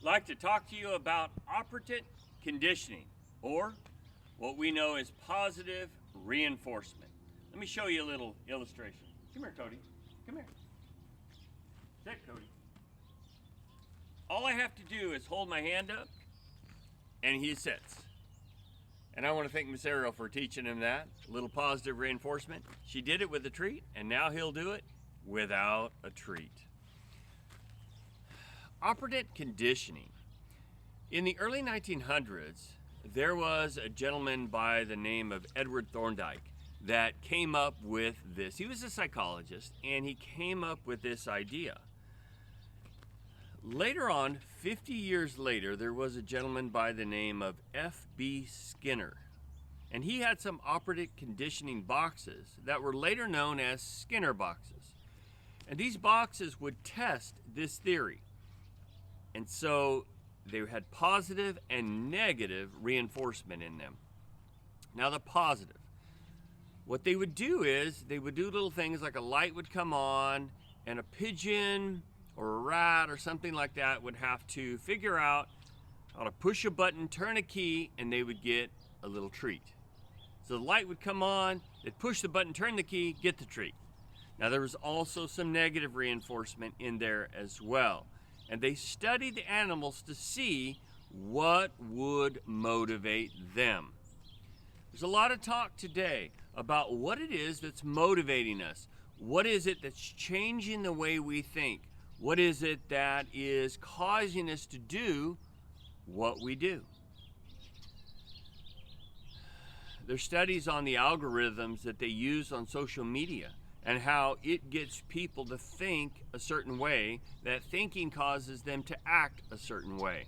I'd like to talk to you about operant conditioning, or what we know as positive reinforcement. Let me show you a little illustration. Come here, Cody. Come here. Sit, Cody. All I have to do is hold my hand up, and he sits. And I want to thank Miss Ariel for teaching him that. A little positive reinforcement. She did it with a treat, and now he'll do it without a treat. Operant conditioning. In the early 1900s, there was a gentleman by the name of Edward Thorndike that came up with this. He was a psychologist, and he came up with this idea. Later on, 50 years later, there was a gentleman by the name of F.B. Skinner, and he had some operant conditioning boxes that were later known as Skinner boxes. And these boxes would test this theory. And so they had positive and negative reinforcement in them. Now the positive. What they would do is they would do little things like a light would come on and a pigeon or a rat or something like that would have to figure out how to push a button, turn a key, and they would get a little treat. So the light would come on, they'd push the button, turn the key, get the treat. Now there was also some negative reinforcement in there as well. And they studied the animals to see what would motivate them. There's a lot of talk today about what it is that's motivating us. What is it that's changing the way we think? What is it that is causing us to do what we do? There's studies on the algorithms that they use on social media and how it gets people to think a certain way. That thinking causes them to act a certain way,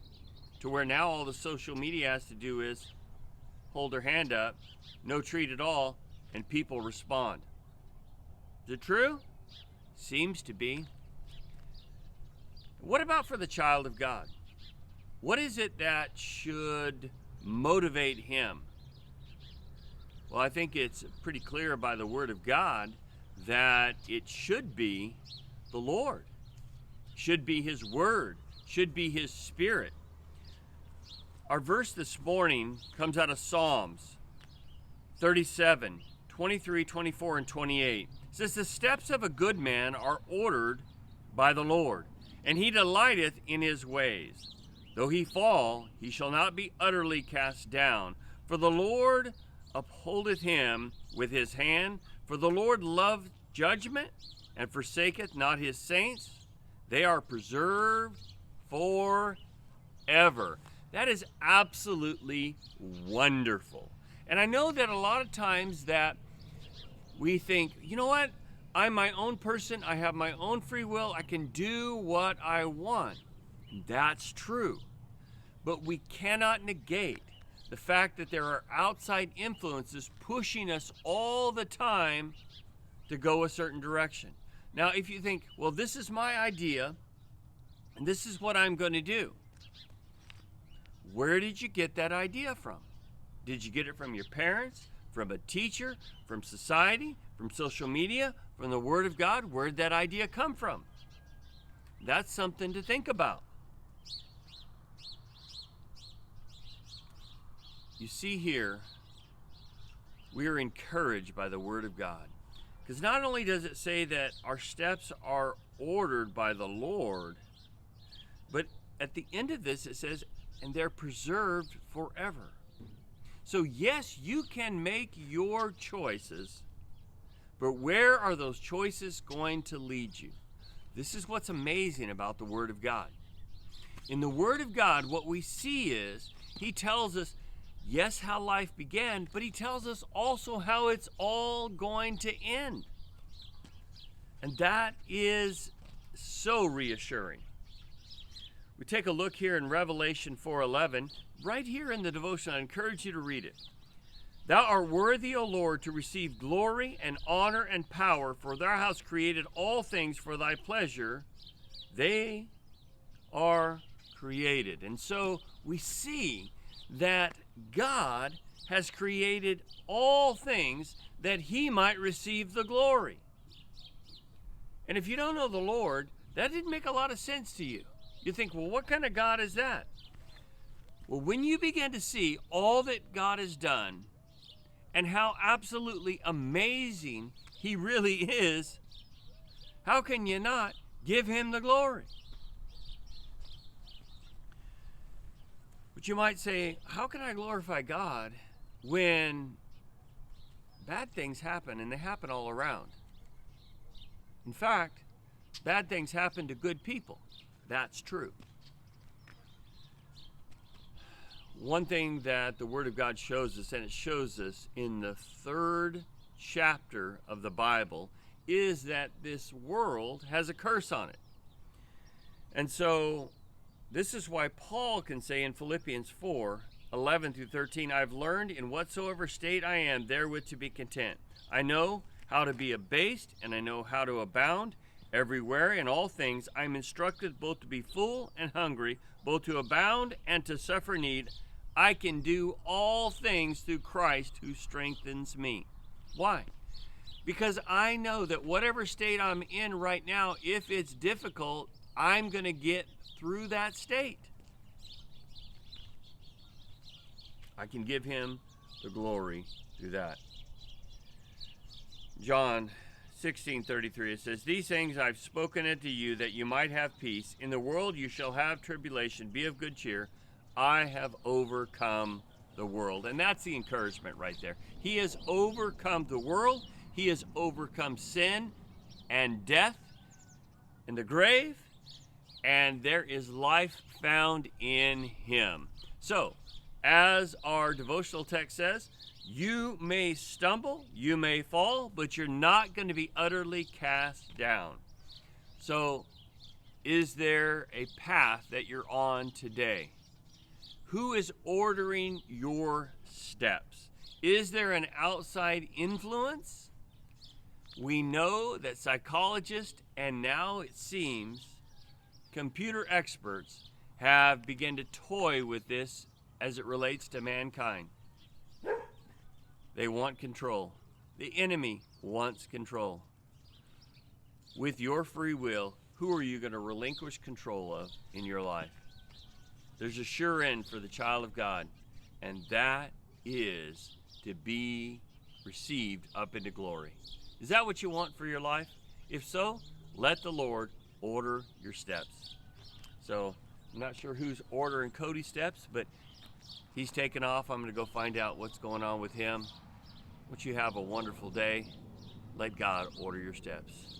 to where now all the social media has to do is hold their hand up, no treat at all, and people respond. Is it true? Seems to be. What about for the child of God? What is it that should motivate him? Well, I think it's pretty clear by the Word of God that it should be the Lord, should be His Word, should be His Spirit. Our verse this morning comes out of Psalms 37, 23, 24, and 28. It says, "The steps of a good man are ordered by the Lord, and he delighteth in his ways. Though he fall, he shall not be utterly cast down. For the Lord upholdeth him with his hand. For the Lord loveth judgment, and forsaketh not his saints. They are preserved forever." That is absolutely wonderful. And I know that a lot of times that we think, you know what? I'm my own person. I have my own free will. I can do what I want. That's true. But we cannot negate the fact that there are outside influences pushing us all the time to go a certain direction. Now, if you think, well, this is my idea, and this is what I'm going to do. Where did you get that idea from? Did you get it from your parents, from a teacher, from society, from social media, from the Word of God? Where did that idea come from? That's something to think about. You see here, we are encouraged by the Word of God. Because not only does it say that our steps are ordered by the Lord, but at the end of this it says, and they're preserved forever. So yes, you can make your choices, but where are those choices going to lead you? This is what's amazing about the Word of God. In the Word of God, what we see is, He tells us, yes, how life began, but He tells us also how it's all going to end. And that is so reassuring. We take a look here in Revelation 4:11, right here in the devotion. I encourage you to read it. "Thou art worthy, O Lord, to receive glory and honor and power, for thou hast created all things for thy pleasure. They are created." And so we see that God has created all things that He might receive the glory. And if you don't know the Lord, that didn't make a lot of sense to you. You think, well, what kind of God is that? Well, when you begin to see all that God has done and how absolutely amazing he really is, how can you not give him the glory? But you might say, how can I glorify God when bad things happen, and they happen all around? In fact, bad things happen to good people. That's true. One thing that the Word of God shows us, and it shows us in the 3rd chapter of the Bible, is that this world has a curse on it. And so this is why Paul can say in Philippians 4:11-13, I've learned in whatsoever state I am therewith to be content. I know how to be abased, and I know how to abound. Everywhere in all things I'm instructed both to be full and hungry, both to abound and to suffer need. I can do all things through Christ who strengthens me. Why? Because I know that whatever state I'm in right now, if it's difficult, I'm going to get through that state. I can give him the glory through that. John 16:33, it says, these things I've spoken unto you, that you might have peace. In the world you shall have tribulation. Be of good cheer. I have overcome the world. And that's the encouragement right there. He has overcome the world. He has overcome sin and death and the grave. And there is life found in him. So, as our devotional text says, you may stumble, you may fall, but you're not going to be utterly cast down. So, is there a path that you're on today? Who is ordering your steps? Is there an outside influence? We know that psychologists, and now it seems computer experts, have begun to toy with this as it relates to mankind. They want control. The enemy wants control. With your free will, who are you going to relinquish control of in your life? There's a sure end for the child of God, and that is to be received up into glory. Is that what you want for your life? If so, let the Lord order your steps. So, I'm not sure who's ordering Cody's steps, but he's taken off. I'm going to go find out what's going on with him. Won't you have a wonderful day? Let God order your steps.